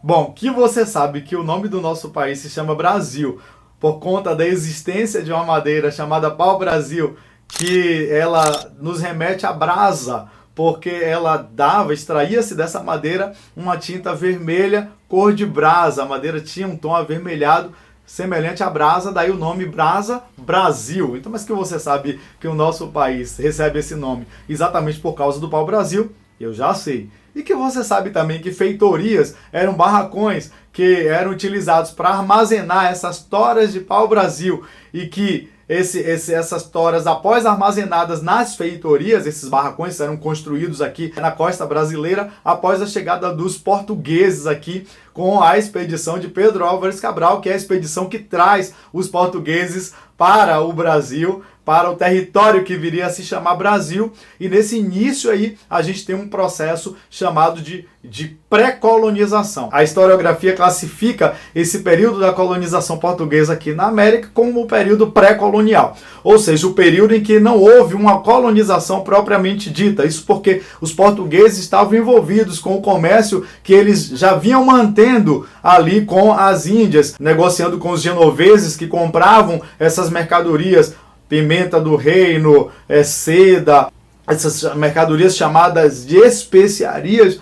Bom, que você sabe que o nome do nosso país se chama Brasil por conta da existência de uma madeira chamada pau-brasil, que ela nos remete à brasa, porque ela extraía-se dessa madeira uma tinta vermelha, cor de brasa. A madeira tinha um tom avermelhado, semelhante à brasa, daí o nome Brasa Brasil. Então, mas que você sabe que o nosso país recebe esse nome exatamente por causa do pau-brasil? Eu já sei. E que você sabe também que feitorias eram barracões que eram utilizados para armazenar essas toras de pau-brasil e que essas toras, após armazenadas nas feitorias, esses barracões eram construídos aqui na costa brasileira após a chegada dos portugueses aqui com a expedição de Pedro Álvares Cabral, que é a expedição que traz os portugueses para o Brasil, para o território que viria a se chamar Brasil. E nesse início aí a gente tem um processo chamado de pré-colonização. A historiografia classifica esse período da colonização portuguesa aqui na América como o período pré-colonial, ou seja, o período em que não houve uma colonização propriamente dita. Isso porque os portugueses estavam envolvidos com o comércio que eles já vinham mantendo ali com as Índias, negociando com os genoveses que compravam essas mercadorias, pimenta do reino, seda, essas mercadorias chamadas de especiarias.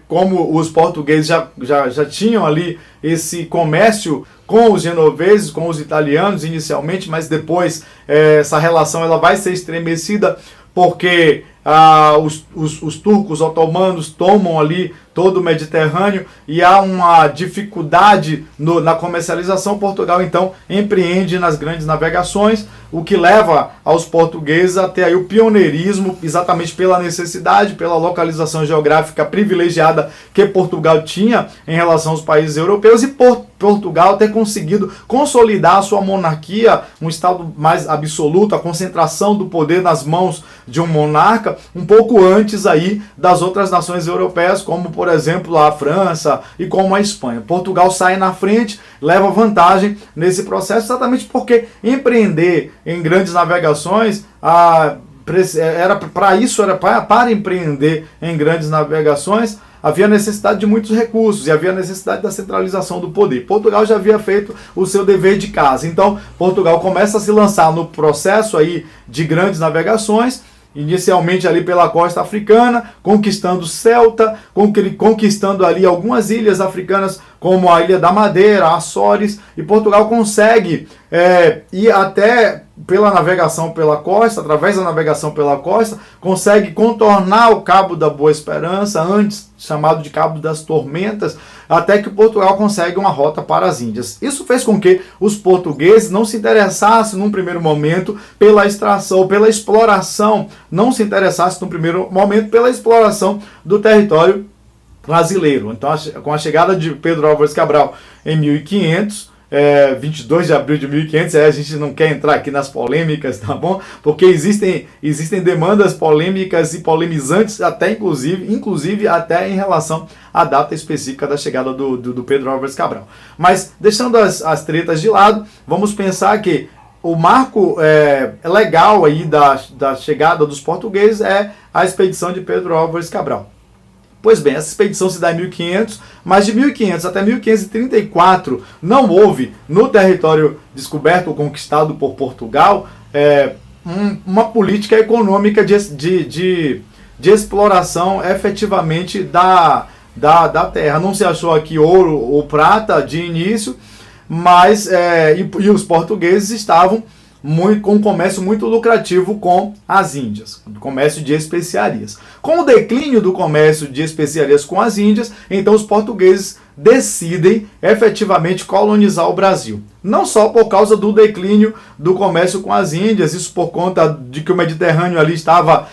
Como os portugueses já tinham ali esse comércio com os genoveses, com os italianos inicialmente, mas depois essa relação ela vai ser estremecida porque os turcos otomanos tomam ali todo o Mediterrâneo e há uma dificuldade na comercialização. Portugal então empreende nas grandes navegações, o que leva aos portugueses a ter aí o pioneirismo, exatamente pela necessidade, pela localização geográfica privilegiada que Portugal tinha em relação aos países europeus, e por Portugal ter conseguido consolidar a sua monarquia, um estado mais absoluto, a concentração do poder nas mãos de um monarca, um pouco antes aí das outras nações europeias, como por exemplo a França e como a Espanha. Portugal sai na frente, leva vantagem nesse processo, exatamente porque empreender em grandes navegações, para empreender em grandes navegações, havia necessidade de muitos recursos e havia necessidade da centralização do poder. Portugal já havia feito o seu dever de casa. Então, Portugal começa a se lançar no processo aí de grandes navegações, inicialmente ali pela costa africana, conquistando Ceuta, conquistando ali algumas ilhas africanas, como a Ilha da Madeira, Açores, e Portugal consegue ir até pela navegação pela costa, através da navegação pela costa, consegue contornar o Cabo da Boa Esperança, antes chamado de Cabo das Tormentas, até que Portugal consegue uma rota para as Índias. Isso fez com que os portugueses não se interessassem num primeiro momento pela extração, pela exploração, não se interessassem num primeiro momento pela exploração do território brasileiro. Então, com a chegada de Pedro Álvares Cabral em 1500, 22 de abril de 1500, a gente não quer entrar aqui nas polêmicas, tá bom? Porque existem demandas polêmicas e polemizantes, até inclusive até em relação à data específica da chegada do Pedro Álvares Cabral. Mas, deixando as tretas de lado, vamos pensar que o marco legal aí da chegada dos portugueses é a expedição de Pedro Álvares Cabral. Pois bem, essa expedição se dá em 1500, mas de 1500 até 1534 não houve, no território descoberto ou conquistado por Portugal, uma política econômica de exploração efetivamente da terra. Não se achou aqui ouro ou prata de início, mas e os portugueses estavam com um comércio muito lucrativo com as Índias, comércio de especiarias. Com o declínio do comércio de especiarias com as Índias, então os portugueses decidem efetivamente colonizar o Brasil. Não só por causa do declínio do comércio com as Índias, isso por conta de que o Mediterrâneo ali estava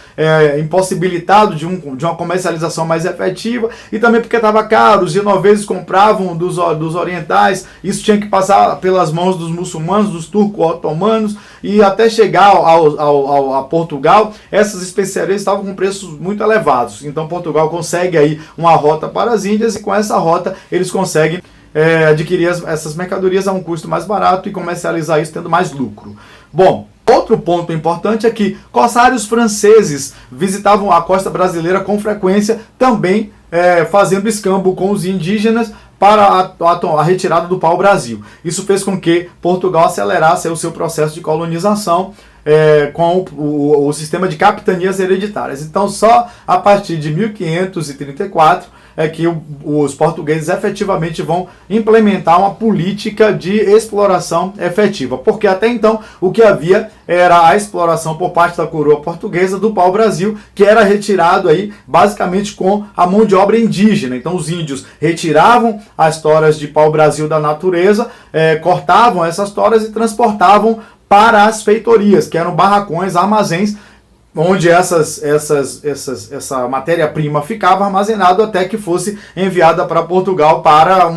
impossibilitado de uma comercialização mais efetiva, e também porque estava caro, os genoveses compravam dos orientais, isso tinha que passar pelas mãos dos muçulmanos, dos turco-otomanos, e até chegar a Portugal, essas especiarias estavam com preços muito elevados. Então Portugal consegue aí uma rota para as Índias, e com essa rota eles conseguem adquirir essas mercadorias a um custo mais barato e comercializar isso tendo mais lucro. Bom, outro ponto importante é que corsários franceses visitavam a costa brasileira com frequência, também fazendo escambo com os indígenas para a retirada do pau-brasil. Isso fez com que Portugal acelerasse o seu processo de colonização com o sistema de capitanias hereditárias. Então, só a partir de 1534 é que os portugueses efetivamente vão implementar uma política de exploração efetiva, porque até então o que havia era a exploração por parte da coroa portuguesa do pau-brasil, que era retirado aí basicamente com a mão de obra indígena. Então os índios retiravam as toras de pau-brasil da natureza, cortavam essas toras e transportavam para as feitorias, que eram barracões, armazéns, onde essa matéria-prima ficava armazenada até que fosse enviada para Portugal para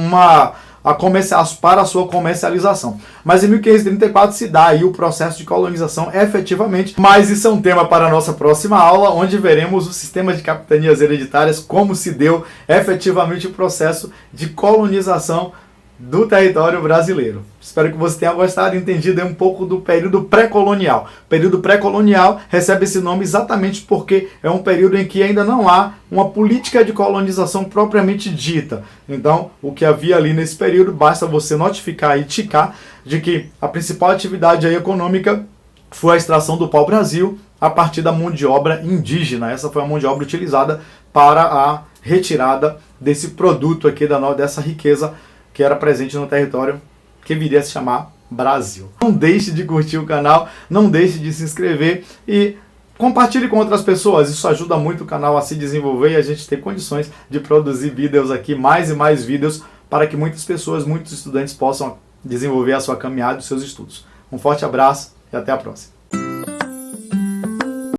a sua comercialização. Mas em 1534 se dá aí o processo de colonização efetivamente, mas isso é um tema para a nossa próxima aula, onde veremos o sistema de capitanias hereditárias, como se deu efetivamente o processo de colonização do território brasileiro. Espero que você tenha gostado e entendido um pouco do período pré-colonial. O período pré-colonial recebe esse nome exatamente porque é um período em que ainda não há uma política de colonização propriamente dita. Então, o que havia ali nesse período, basta você notificar e ticar de que a principal atividade aí econômica foi a extração do pau-brasil a partir da mão de obra indígena. Essa foi a mão de obra utilizada para a retirada desse produto aqui, dessa riqueza que era presente no território que viria a se chamar Brasil. Não deixe de curtir o canal, não deixe de se inscrever e compartilhe com outras pessoas. Isso ajuda muito o canal a se desenvolver e a gente ter condições de produzir vídeos aqui, mais e mais vídeos, para que muitas pessoas, muitos estudantes possam desenvolver a sua caminhada e os seus estudos. Um forte abraço e até a próxima.